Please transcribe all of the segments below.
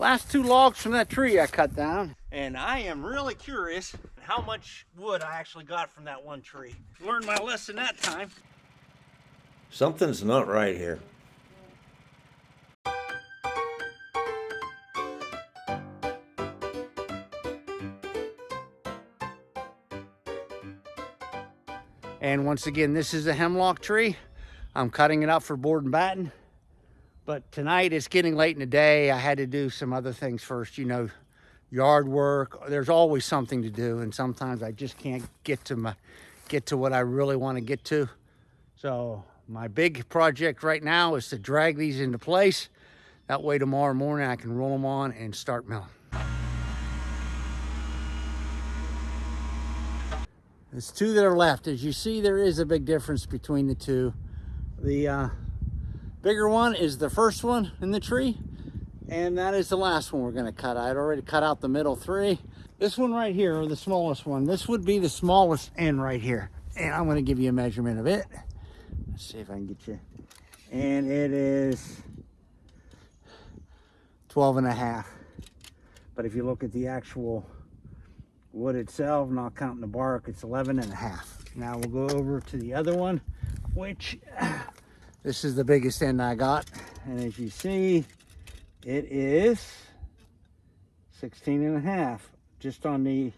Last 2 logs from that tree I cut down. And I am really curious how much wood I actually got from that one tree. Learned my lesson that time. Something's not right here. And once again, this is a hemlock tree. I'm cutting it up for board and batten. But tonight it's getting late in the day. I had to do some other things first, you know, yard work. There's always something to do, and sometimes I just can't get to what I really want to get to. So my big project right now is to drag these into place. That way tomorrow morning I can roll them on and start milling. There's 2 that are left. As you see, there is a big difference between the 2. The bigger one is the first one in the tree, and that is the last one we're going to cut. I had already cut out the middle 3. This one right here, or the smallest one, this would be the smallest end right here. And I'm going to give you a measurement of it. Let's see if I can get you. And it is 12.5. But if you look at the actual wood itself, not counting the bark, it's 11.5. Now we'll go over to the other one, which this is the biggest end I got. And as you see, it is 16.5. Just on the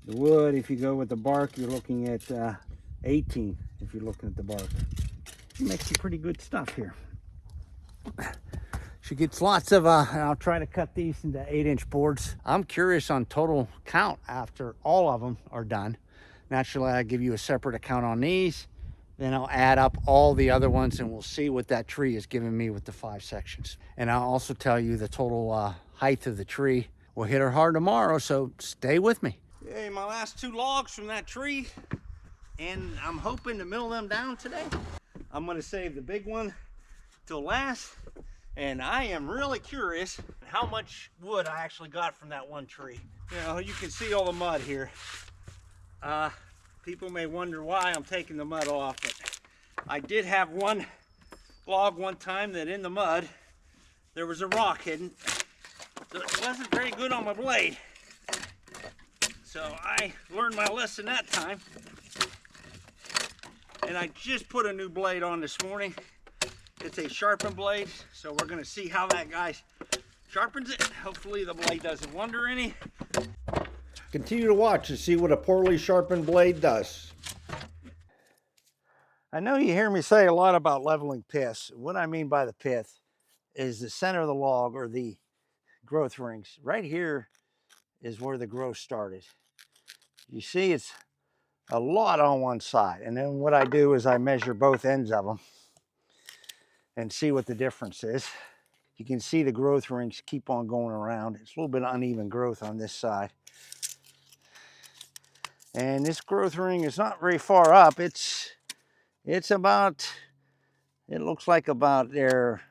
wood. If you go with the bark, you're looking at 18 if you're looking at the bark. She makes some pretty good stuff here. She gets lots of, and I'll try to cut these into 8-inch boards. I'm curious on total count after all of them are done. Naturally, I'll give you a separate account on these. Then I'll add up all the other ones and we'll see what that tree is giving me with the 5 sections. And I'll also tell you the total height of the tree. We'll hit her hard tomorrow, so stay with me. Hey, my last 2 logs from that tree, and I'm hoping to mill them down today. I'm gonna save the big one till last, and I am really curious how much wood I actually got from that one tree. You know, you can see all the mud here. People may wonder why I'm taking the mud off, but I did have one log one time that in the mud, there was a rock hidden. So it wasn't very good on my blade. So I learned my lesson that time. And I just put a new blade on this morning. It's a sharpened blade, so we're gonna see how that guy sharpens it. Hopefully the blade doesn't wander any. Continue to watch to see what a poorly sharpened blade does. I know you hear me say a lot about leveling piths. What I mean by the pith is the center of the log, or the growth rings. Right here is where the growth started. You see it's a lot on one side, and then what I do is I measure both ends of them and see what the difference is. You can see the growth rings keep on going around. It's a little bit uneven growth on this side. And this growth ring is not very far up. It's about, it looks like about there,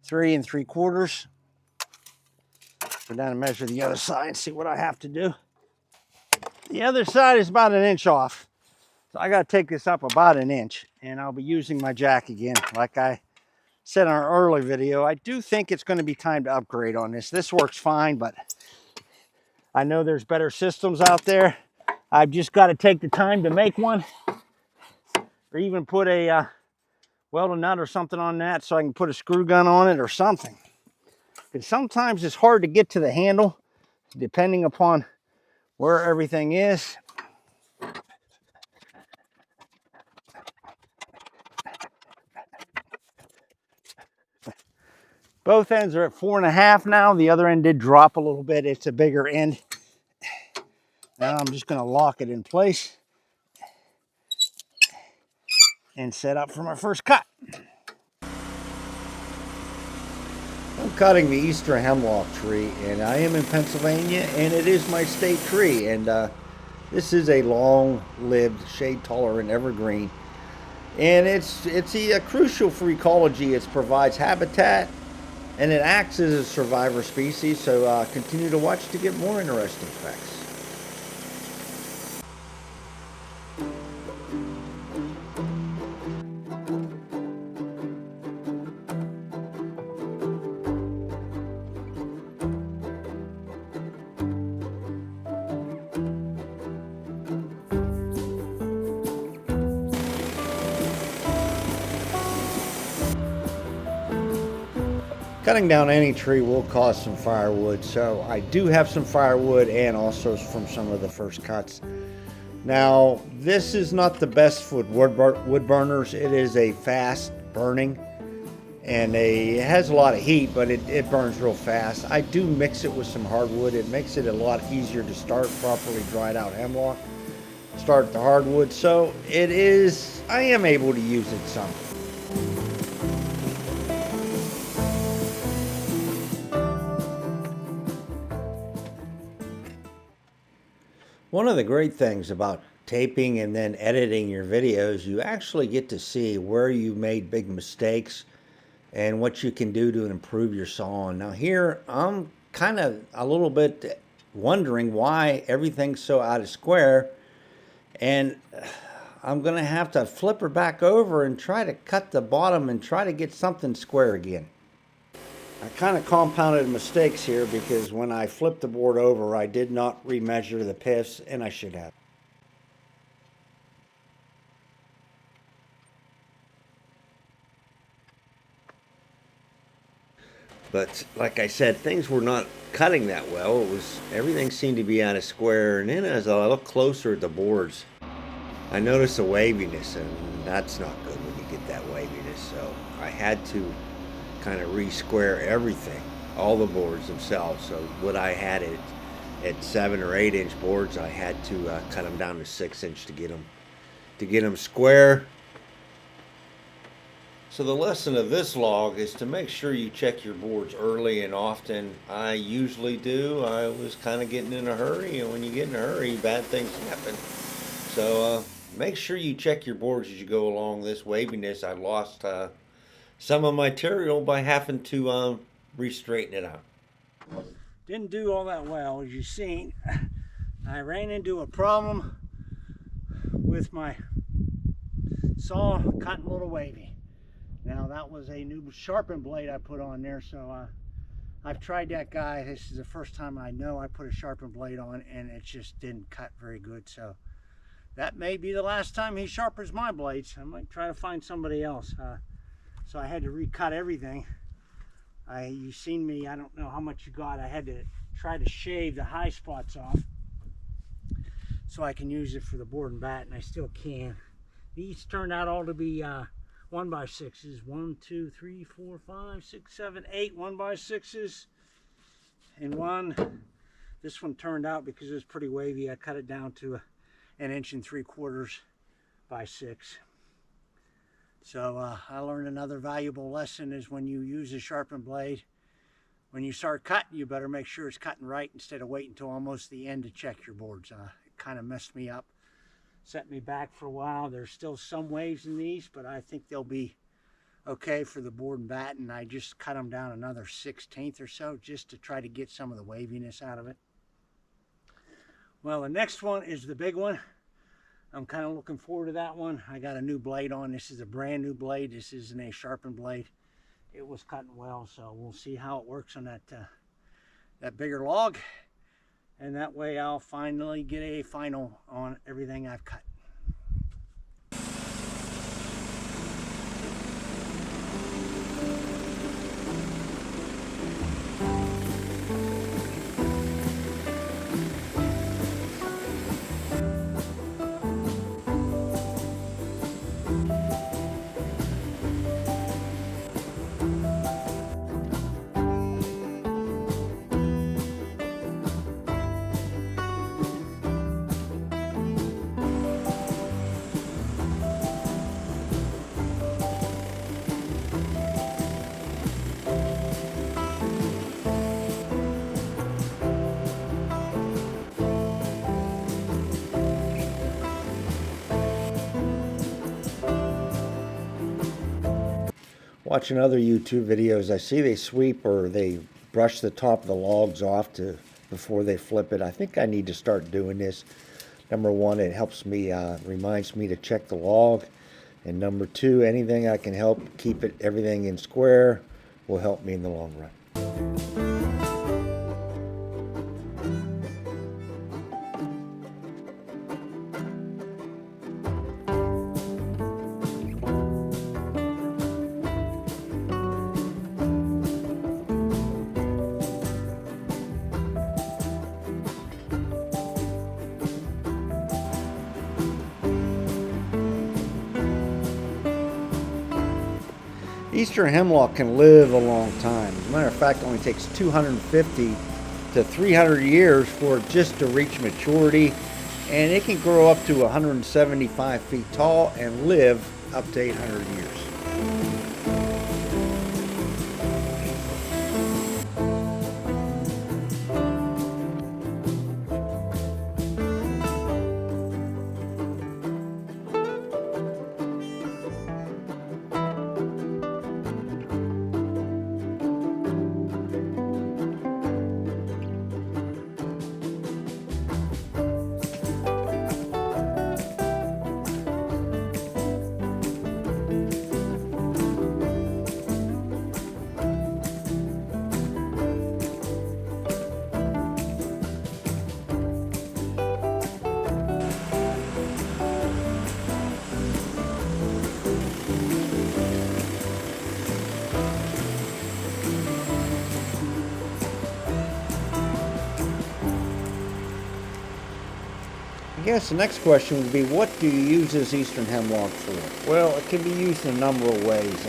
3 3/4. Go down and measure the other side and see what I have to do. The other side is about 1 inch off. So I gotta take this up about 1 inch, and I'll be using my jack again. Like I said in our earlier video, I do think it's gonna be time to upgrade on this. This works fine, but I know there's better systems out there. I've just gotta take the time to make one, or even put a welded nut or something on that so I can put a screw gun on it or something. Because sometimes it's hard to get to the handle, depending upon where everything is. Both ends are at 4.5 now. The other end did drop a little bit. It's a bigger end. Now I'm just gonna lock it in place and set up for my first cut. I'm cutting the Eastern Hemlock tree, and I am in Pennsylvania, and it is my state tree. And this is a long-lived, shade-tolerant evergreen, and it's crucial for ecology. It provides habitat, and it acts as a survivor species. So continue to watch to get more interesting facts. Cutting down any tree will cost some firewood, so I do have some firewood and also from some of the first cuts. Now, this is not the best for wood burners. It is a fast burning, and it has a lot of heat, but it burns real fast. I do mix it with some hardwood. It makes it a lot easier to start properly dried out hemlock. Start the hardwood, so I am able to use it some. One of the great things about taping and then editing your videos, you actually get to see where you made big mistakes and what you can do to improve your sawing. Now here, I'm kind of a little bit wondering why everything's so out of square, and I'm going to have to flip her back over and try to cut the bottom and try to get something square again. I kind of compounded mistakes here because when I flipped the board over, I did not remeasure the piffs, and I should have. But like I said, things were not cutting that well. Everything seemed to be out of square, and then as I look closer at the boards, I noticed a waviness, and that's not good when you get that waviness. So I had to kind of re-square everything, all the boards themselves. So what I had at 7 or 8 inch boards, I had to cut them down to 6 inch to get them square. So the lesson of this log is to make sure you check your boards early and often. I usually do. I was kind of getting in a hurry, and when you get in a hurry, bad things happen. So make sure you check your boards as you go along. This waviness, I lost some of my material by having to re-straighten it out. Didn't do all that well, as you've seen. I ran into a problem with my saw cutting a little wavy. Now that was a new sharpened blade I put on there, so I've tried that guy. This is the first time I know I put a sharpened blade on, and it just didn't cut very good. So that may be the last time he sharpens my blades. I might try to find somebody else. So I had to recut everything. You've seen me, I don't know how much you got. I had to try to shave the high spots off so I can use it for the board and bat, and I still can. These turned out all to be 1x6s. 1, 2, 3, 4, 5, 6, 7, 8 1x6s. And this one turned out, because it was pretty wavy, I cut it down to 1 3/4 by 6. So I learned another valuable lesson is when you use a sharpened blade, when you start cutting, you better make sure it's cutting right instead of waiting until almost the end to check your boards. It kind of messed me up, set me back for a while. There's still some waves in these, but I think they'll be okay for the board and bat, and I just cut them down another 1/16 or so just to try to get some of the waviness out of it. Well, the next one is the big one. I'm kind of looking forward to that one. I got a new blade on. This is a brand new blade. This isn't a sharpened blade. It was cutting well, so we'll see how it works on that bigger log. And that way I'll finally get a final on everything I've cut. Watching other YouTube videos, I see they sweep or they brush the top of the logs off before they flip it. I think I need to start doing this. Number one, it helps me, reminds me to check the log. And number two, anything I can help keep everything in square will help me in the long run. Eastern Hemlock can live a long time. As a matter of fact, it only takes 250 to 300 years for it just to reach maturity, and it can grow up to 175 feet tall and live up to 800 years. I guess the next question would be, what do you use this Eastern Hemlock for? Well, it can be used in a number of ways.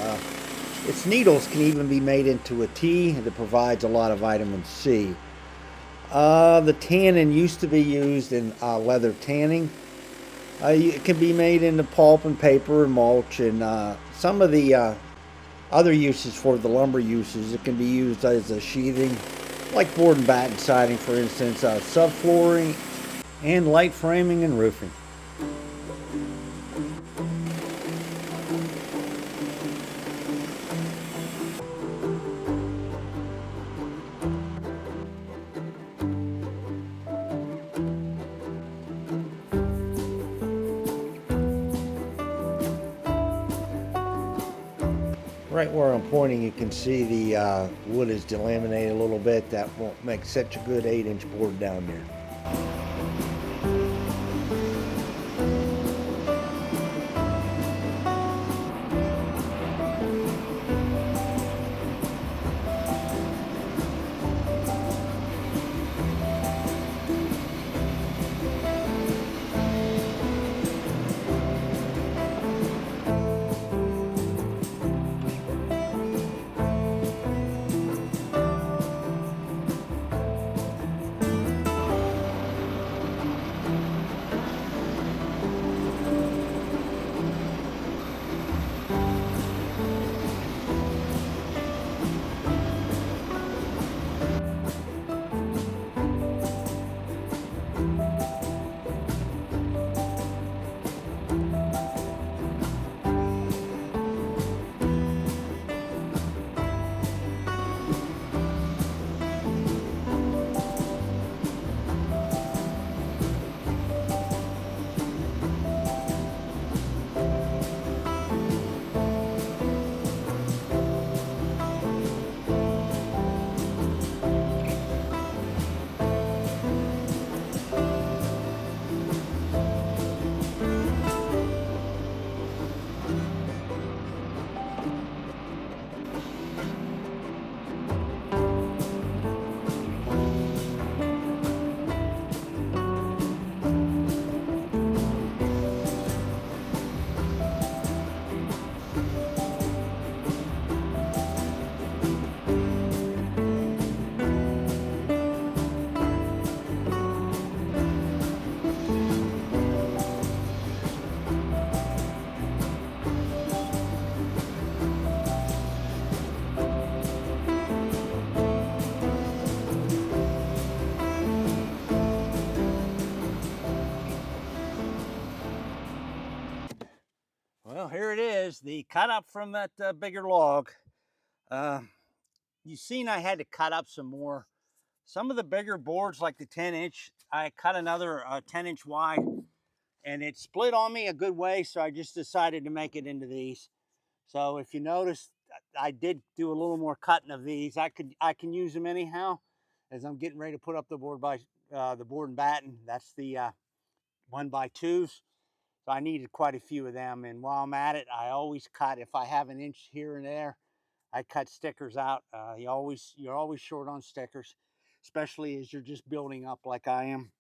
Its needles can even be made into a tea that provides a lot of vitamin C. The tannin used to be used in leather tanning. It can be made into pulp and paper and mulch, and some of the other uses for the lumber uses, it can be used as a sheathing, like board and batten siding, for instance, subflooring, and light framing and roofing. Right where I'm pointing, you can see the wood is delaminated a little bit. That won't make such a good 8-inch board down there. Well, here it is, the cut up from that bigger log. You've seen I had to cut up some more. Some of the bigger boards, like the 10-inch, I cut another 10-inch wide, and it split on me a good way, so I just decided to make it into these. So if you notice, I did do a little more cutting of these. I can use them anyhow, as I'm getting ready to put up the board and batten. That's the 1x2s. So I needed quite a few of them. And while I'm at it, I always cut, if I have an inch here and there, I cut stickers out. You're always short on stickers, especially as you're just building up like I am.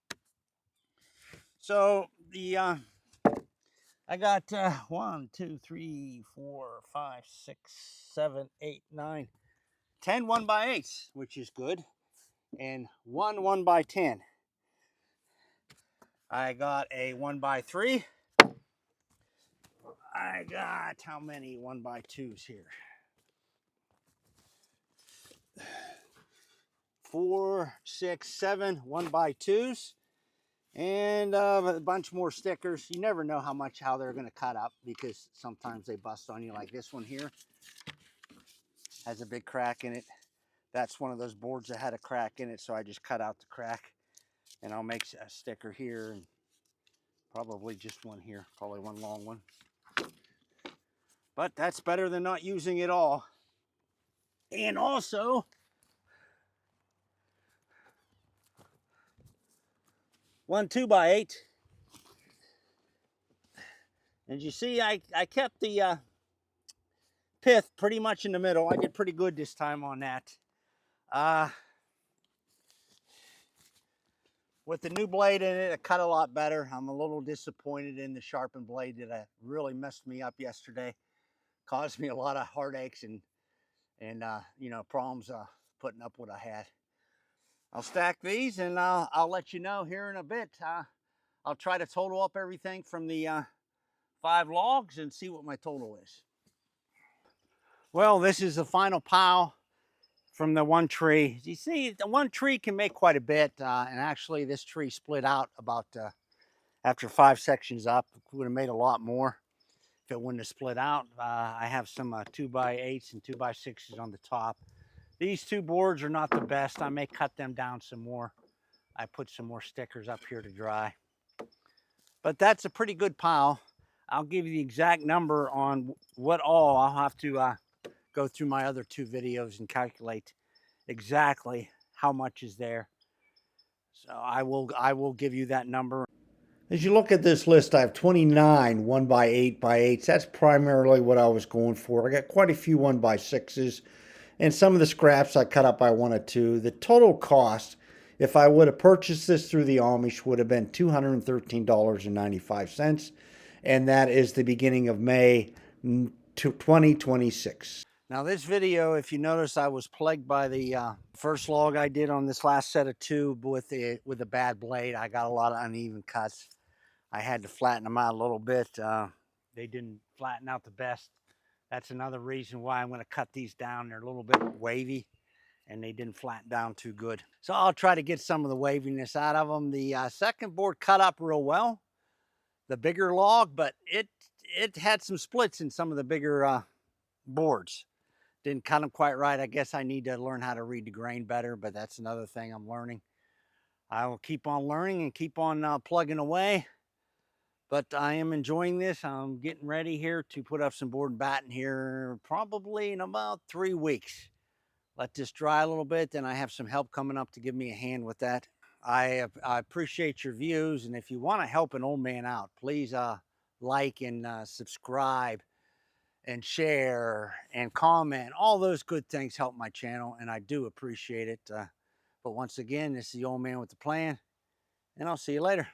So the I got 1, 2, 3, 4, 5, 6, 7, 8, 9, 10 1x8s, which is good, and one 1x10. I got a 1x3. I got how many 1x2s here? 4, 6, 7 1x2s. And a bunch more stickers. You never know how they're going to cut up, because sometimes they bust on you. Like this one here has a big crack in it. That's one of those boards that had a crack in it, so I just cut out the crack, and I'll make a sticker here, and probably just one here, probably one long one. But that's better than not using it all. And also, one 2x8. And you see, I kept the pith pretty much in the middle. I did pretty good this time on that. With the new blade in it, it cut a lot better. I'm a little disappointed in the sharpened blade that really messed me up yesterday. Caused me a lot of heartaches and you know, problems putting up what I had. I'll stack these, and I'll let you know here in a bit. I'll try to total up everything from the 5 logs and see what my total is. Well, this is the final pile from the one tree. You see, the one tree can make quite a bit, and actually this tree split out about after 5 sections up. It would have made a lot more if it wouldn't have split out. I have some 2x8s and 2x6s on the top. These 2 boards are not the best. I may cut them down some more. I put some more stickers up here to dry. But that's a pretty good pile. I'll give you the exact number on what all. I'll have to go through my other 2 videos and calculate exactly how much is there. So I will give you that number. As you look at this list, I have 29 1x8x8s. That's primarily what I was going for. I got quite a few 1x6s, and some of the scraps I cut up by 1 or 2. The total cost, if I would have purchased this through the Amish, would have been $213.95, and that is the beginning of May 2026. Now this video, if you notice, I was plagued by the first log I did on this last set of 2 with a bad blade. I got a lot of uneven cuts. I had to flatten them out a little bit. They didn't flatten out the best. That's another reason why I'm going to cut these down. They're a little bit wavy, and they didn't flatten down too good. So I'll try to get some of the waviness out of them. The second board cut up real well, the bigger log, but it had some splits in some of the bigger boards. Didn't cut them quite right. I guess I need to learn how to read the grain better, but that's another thing I'm learning. I will keep on learning and keep on plugging away. But I am enjoying this. I'm getting ready here to put up some board and batten here probably in about 3 weeks. Let this dry a little bit, then I have some help coming up to give me a hand with that. I appreciate your views, and if you want to help an old man out, please like and subscribe and share and comment. All those good things help my channel, and I do appreciate it. But once again, this is the old man with the plan, and I'll see you later.